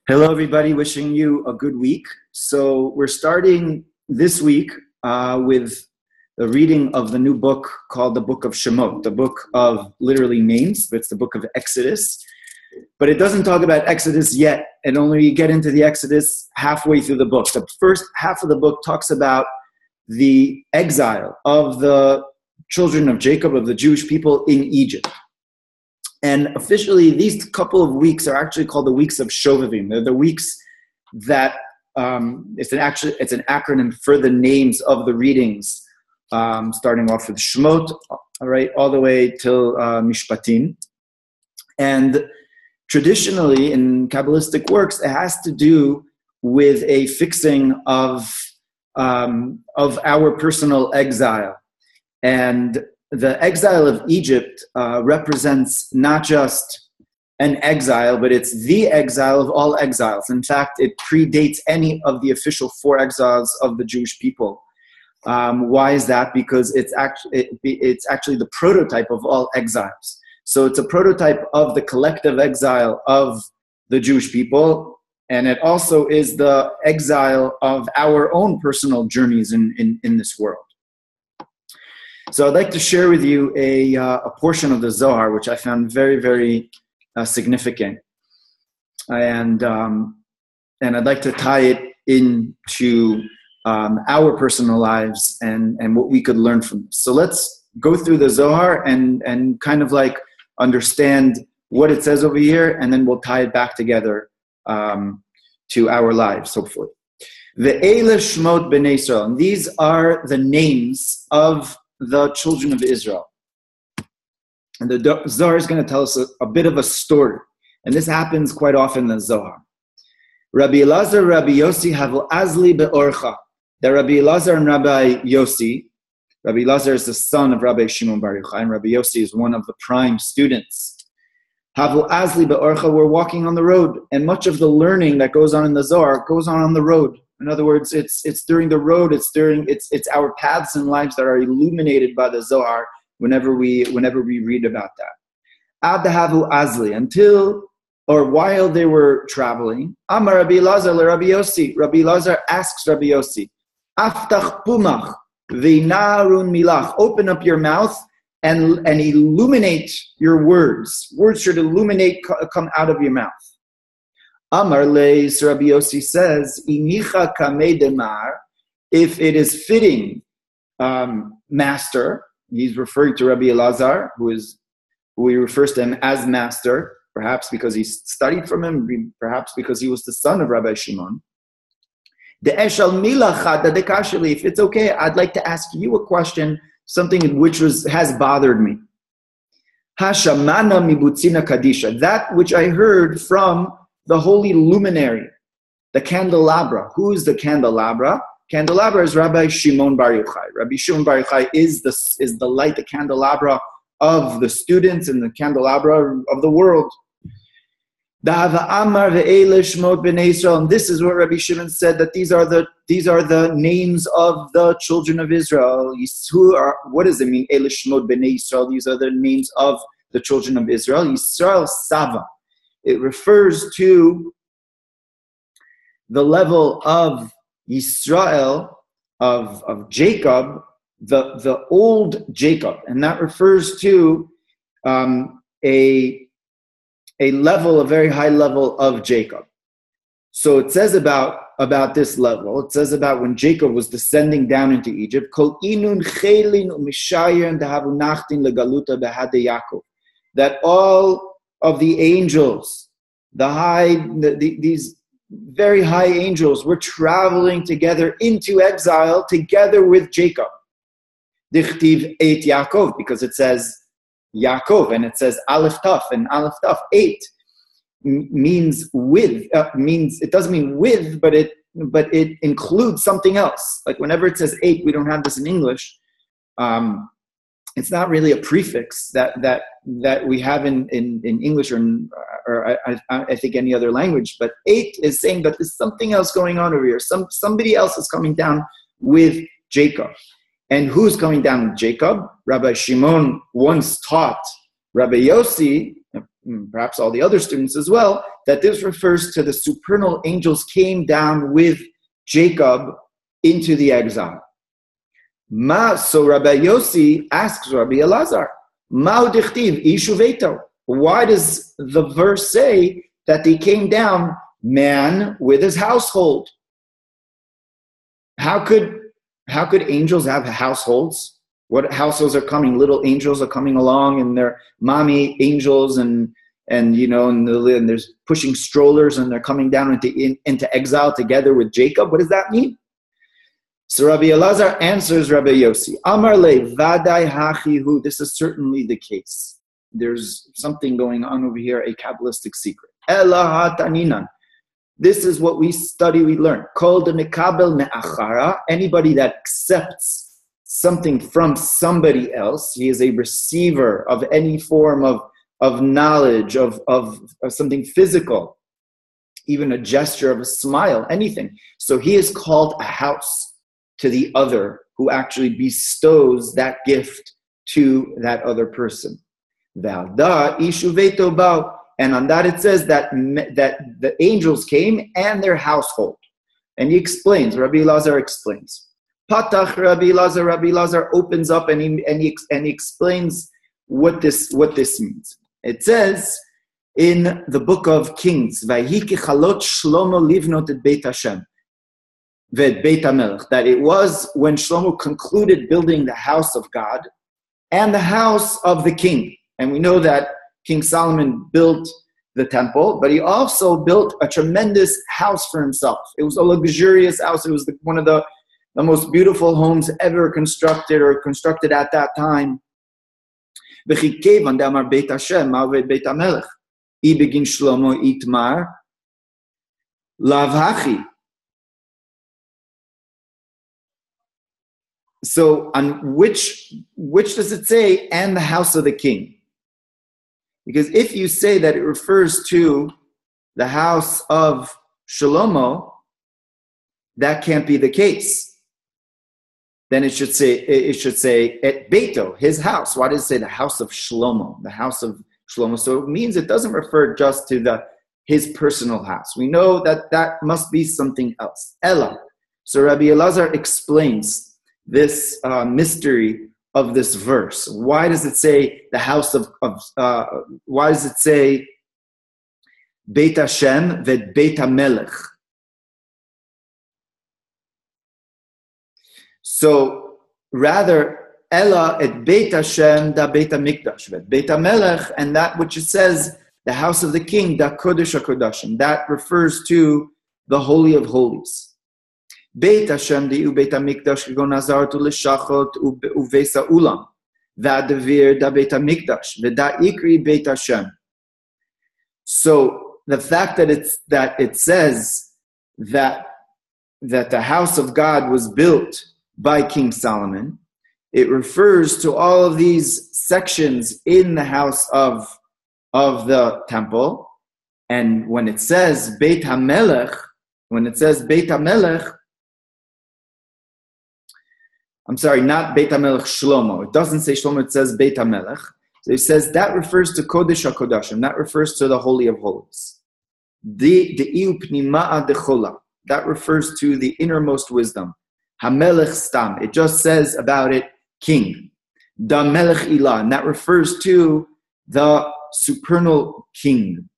Hello, everybody. Wishing you a good week. So we're starting this week with the reading of the new book called the Book of Shemot, the book of literally names, but it's the book of Exodus. But it doesn't talk about Exodus yet, and only get into the Exodus halfway through the book. The first half of the book talks about the exile of the children of Jacob, of the Jewish people in Egypt. And officially, these couple of weeks are actually called the weeks of Shovavim. They're the weeks that it's an acronym for the names of the readings, starting off with Shemot, all the way till Mishpatim. And traditionally, in Kabbalistic works, it has to do with a fixing of our personal exile. And the exile of Egypt represents not just an exile, but it's the exile of all exiles. In fact, it predates any of the official 4 exiles of the Jewish people. Why is that? Because it's actually the prototype of all exiles. So it's a prototype of the collective exile of the Jewish people, and it also is the exile of our own personal journeys in this world. So I'd like to share with you a portion of the Zohar, which I found very, very significant. And I'd like to tie it into our personal lives and what we could learn from this. So let's go through the Zohar and kind of like understand what it says over here, and then we'll tie it back together to our lives, hopefully. Ve'ele Shemot b'nei Israel. And these are the names of the children of Israel. And the Zohar is going to tell us a bit of a story. And this happens quite often in the Zohar. Rabbi Elazar, Rabbi Yossi, havu azli be'orcha. That Rabbi Elazar and Rabbi Yossi, Rabbi Elazar is the son of Rabbi Shimon Bar Yochai, and Rabbi Yossi is one of the prime students. Havu azli be'orcha, we're walking on the road. And much of the learning that goes on in the Zohar goes on the road. In other words, it's during the road, it's our paths and lives that are illuminated by the Zohar whenever we read about that. Ad havu azli, until or while they were traveling, Amar Rabbi Elazar le Rabbi Yossi. Rabbi Elazar asks Rabbi Yossi, Aftach pumach v'narun milach. Open up your mouth and illuminate your words. Words should illuminate, come out of your mouth. Amar leis, Rabbi Yossi says, Inicha kamei demar, if it is fitting, master, he's referring to Rabbi Elazar, who he refers to him as master, perhaps because he studied from him, perhaps because he was the son of Rabbi Shimon. If it's okay, I'd like to ask you a question, something which has bothered me. Hashamana mibutzina kadisha, that which I heard from the holy luminary, the candelabra. Who is the candelabra? Candelabra is Rabbi Shimon Bar Yochai. Rabbi Shimon Bar Yochai is the light, the candelabra of the students and the candelabra of the world. And this is what Rabbi Shimon said, that these are the names of the children of Israel. What does it mean? Eile Shemot b'nei Yisrael. These are the names of the children of Israel. Yisrael Sava. It refers to the level of Yisrael, of Jacob, the old Jacob. And that refers to a very high level of Jacob. So it says about this level, it says about when Jacob was descending down into Egypt, Kol inun chelin u'mishayin dahavu nachtin legaluta behade Yaakov, that all of the angels, these very high angels, were traveling together into exile together with Jacob. Dichtiv eight Yaakov, because it says Yaakov and it says Aleph Taf, and Aleph Taf 8 means with. It doesn't mean with, but it includes something else. Like whenever it says 8, we don't have this in English. It's not really a prefix that we have in English or I think any other language. But 8 is saying that there's something else going on over here. Somebody else is coming down with Jacob. And who's coming down with Jacob? Rabbi Shimon once taught Rabbi Yossi, perhaps all the other students as well, that this refers to the supernal angels came down with Jacob into the exile. So Rabbi Yossi asks Rabbi Elazar, Ma'u dichtiv ishu veto. Why does the verse say that they came down, man with his household? How could angels have households? What households are coming? Little angels are coming along, and they're mommy angels, and there's pushing strollers, and they're coming down into exile together with Jacob. What does that mean? So Rabbi Elazar answers Rabbi Yossi, Amar le vaday hachihu. This is certainly the case. There's something going on over here, a Kabbalistic secret. Ela hataninan. This is what we study, we learn. Kol de mekabel me'achara. Anybody that accepts something from somebody else, he is a receiver of any form of knowledge, of something physical, even a gesture of a smile, anything. So he is called a house to the other who actually bestows that gift to that other person. Valda ishu veto bao. And on that it says that the angels came and their household. And he explains, Rabbi Elazar explains. Patach Rabbi Elazar opens up and he explains what this means. It says in the book of Kings, Vayhi kechalot Shlomo livnot et Beit Hashem. That it was when Shlomo concluded building the house of God and the house of the king. And we know that King Solomon built the temple, but he also built a tremendous house for himself. It was a luxurious house. It was one of the most beautiful homes ever constructed at that time. So on which does it say, and the house of the king? Because if you say that it refers to the house of Shlomo, that can't be the case. Then it should say et Beito, his house. Why does it say the house of Shlomo? The house of Shlomo. So it means it doesn't refer just to his personal house. We know that must be something else. Ella. So Rabbi Elazar explains this mystery of this verse. Why does it say the house why does it say Beit Hashem ved Beit HaMelech? So rather, Ella et Beit Hashem da Beit HaMikdash ved Beit HaMelech, and that which it says the house of the king da Kodesh HaKodashim, that refers to the Holy of Holies. Beit Hashem di u Beit HaMikdash k'gon nazartu l'shachot u'vesa ulam v'adavir da Beit HaMikdash v'da ikri Beit Hashem. So the fact that it says that the house of God was built by King Solomon, it refers to all of these sections in the house of the temple. And when it says Beit HaMelech, I'm sorry, not Beit HaMelech Shlomo. It doesn't say Shlomo, it says Beit HaMelech. So it says that refers to Kodesh HaKodashim. That refers to the Holy of Holies. De'iu pnima'a dechola. That refers to the innermost wisdom. HaMelech Stam. It just says about it, king. Da Melech Ilah. And that refers to the supernal king.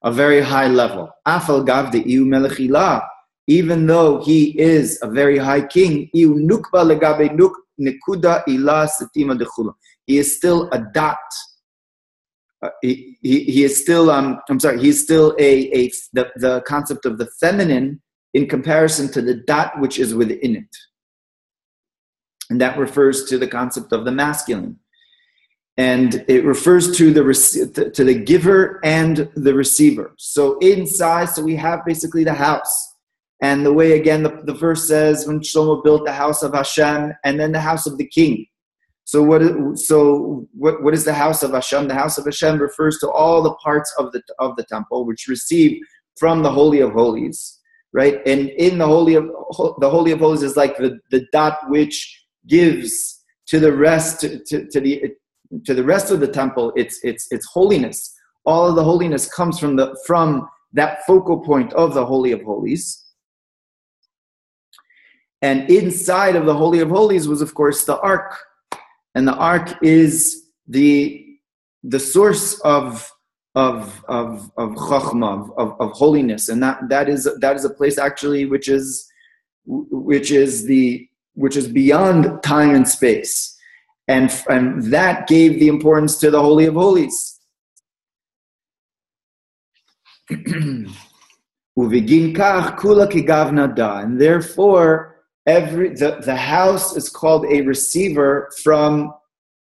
A very high level. Afal gav de'iu Melech Ilah. Even though he is a very high king, he is still a dot. He is still he's still the concept of the feminine in comparison to the dot which is within it. And that refers to the concept of the masculine. And it refers to the giver and the receiver. So inside, we have basically the house. And the way, again, the verse says, when Shlomo built the house of Hashem and then the house of the king. So what is the house of Hashem? The house of Hashem refers to all the parts of the temple which receive from the Holy of Holies, right? And in the Holy of Holies is like the dot which gives to the rest to the rest of the temple its holiness. All of the holiness comes from that focal point of the Holy of Holies. And inside of the Holy of Holies was, of course, the Ark. And the Ark is the source of chachma, of holiness, and that is a place actually which is beyond time and space, and that gave the importance to the Holy of Holies. Uvigin kach kula kigavna da, and therefore the house is called a receiver from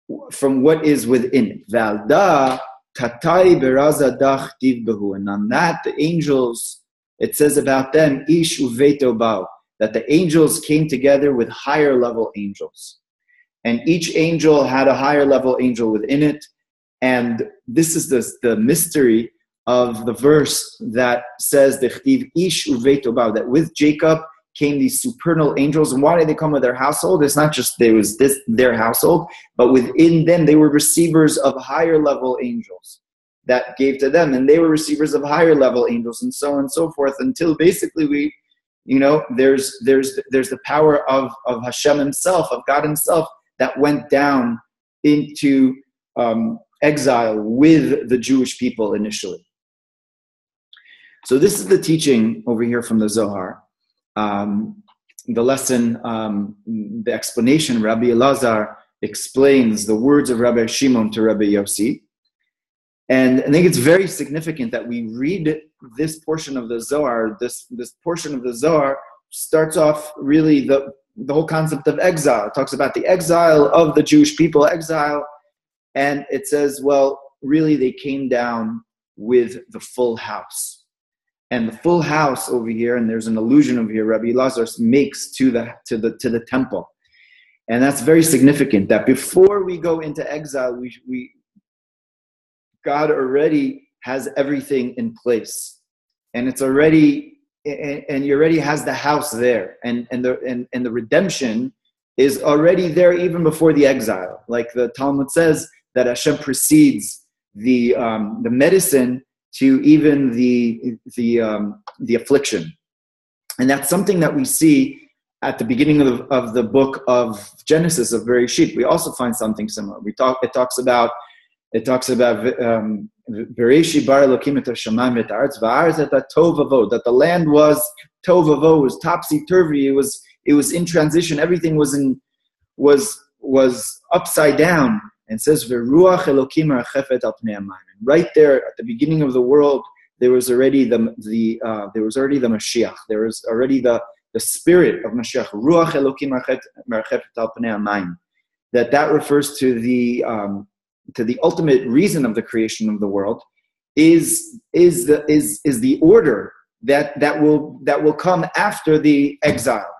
what is within it. Valda tatai beraza dach div behu, and on that the angels, it says about them, ish uveto bao, that the angels came together with higher level angels, and each angel had a higher level angel within it. And this is the mystery of the verse that says the ish uveto bao, that with Jacob came these supernal angels. And why did they come with their household? It's not just their household, but within them they were receivers of higher level angels that gave to them, and they were receivers of higher level angels, and so on and so forth, until basically there's the power of Hashem himself, of God himself, that went down into exile with the Jewish people initially. So this is the teaching over here from the Zohar. The lesson, the explanation, Rabbi Elazar explains the words of Rabbi Shimon to Rabbi Yossi. And I think it's very significant that we read this portion of the Zohar. This portion of the Zohar starts off really the whole concept of exile. It talks about the exile of the Jewish people, exile. And it says, well, really they came down with the full house. And the full house over here, and there's an allusion over here, Rabbi Elazar makes to the temple. And that's very significant, that before we go into exile, God already has everything in place. And it's already, and he already has the house there. And the redemption is already there even before the exile. Like the Talmud says, that Hashem precedes the medicine to even the affliction. And that's something that we see at the beginning of the book of Genesis, of Bereshit. We also find something similar. It talks about Bereshit bara Elokim et hashamayim v'et haaretz v'haaretz eta tov vavo, that the land was tov vavo, was topsy-turvy, it was in transition, everything was upside down. And says v'ruach Elokim harachefet al pnei hamayim. Right there at the beginning of the world, there was already the Mashiach. There was already the spirit of Mashiach. Ruach Elokim harachefet al pnei hamayim. That refers to the ultimate reason of the creation of the world, is the order that will come after the exile.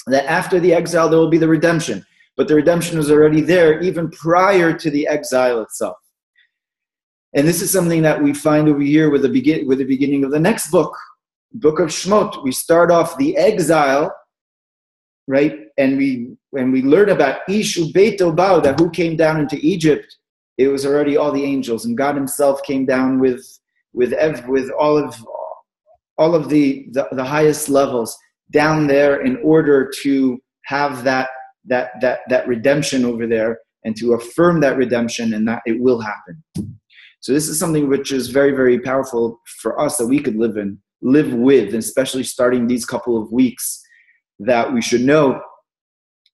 That after the exile there will be the redemption, but the redemption was already there even prior to the exile itself. And this is something that we find over here with the beginning of the next book of Shemot. We start off the exile, right? And we learn about Ishu Beito Bao, that who came down into Egypt. It was already all the angels, and God himself came down with all of the highest levels down there in order to have that redemption over there, and to affirm that redemption, and that it will happen. So this is something which is very, very powerful for us, that we could live with, and especially starting these couple of weeks, that we should know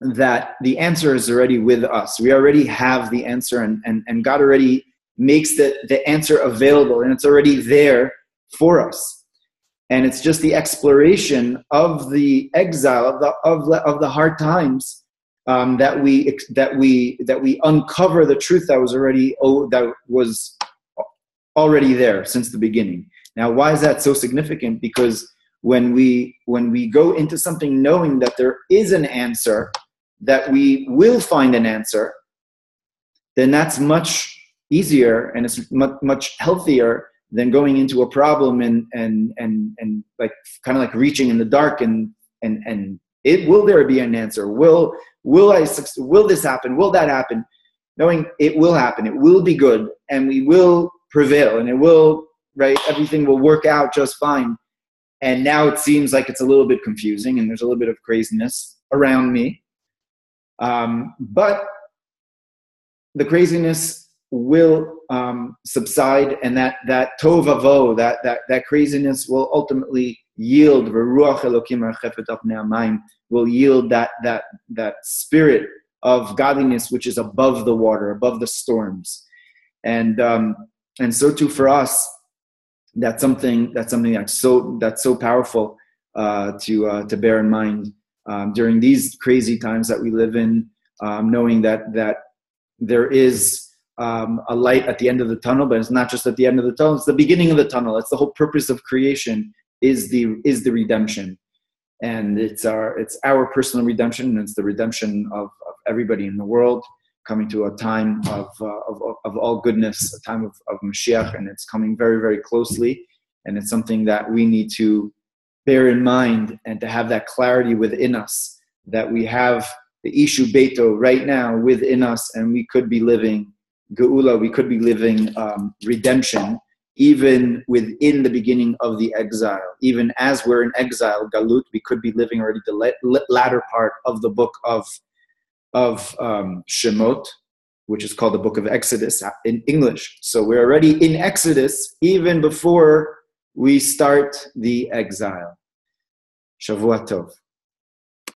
that the answer is already with us. We already have the answer, and God already makes the answer available, and it's already there for us. And it's just the exploration of the exile, of the hard times, that we uncover the truth that was already there since the beginning. Now, why is that so significant? Because when we go into something knowing that there is an answer, that we will find an answer, then that's much easier, and it's much healthier than going into a problem and like kind of like reaching in the dark and will there be an answer? Will this happen? Will that happen? Knowing it will happen, it will be good, and we will prevail, and it will, right? Everything will work out just fine. And now it seems like it's a little bit confusing, and there's a little bit of craziness around me. But the craziness will subside, and that tovavo, that craziness will ultimately yield, will yield that spirit of godliness which is above the water, above the storms. And so too for us, that's something that's so powerful to bear in mind during these crazy times that we live in, knowing that there is a light at the end of the tunnel, but it's not just at the end of the tunnel; it's the beginning of the tunnel. It's the whole purpose of creation is the redemption, and it's our personal redemption, and it's the redemption of everybody in the world, coming to a time of all goodness, a time of Mashiach, and it's coming very, very closely, and it's something that we need to bear in mind and to have that clarity within us, that we have the Ishu Beito right now within us, and we could be living Geula, we could be living redemption, even within the beginning of the exile. Even as we're in exile, Galut, we could be living already the latter part of the book of Shemot, which is called the book of Exodus in English. So we're already in Exodus even before we start the exile. Shavua Tov.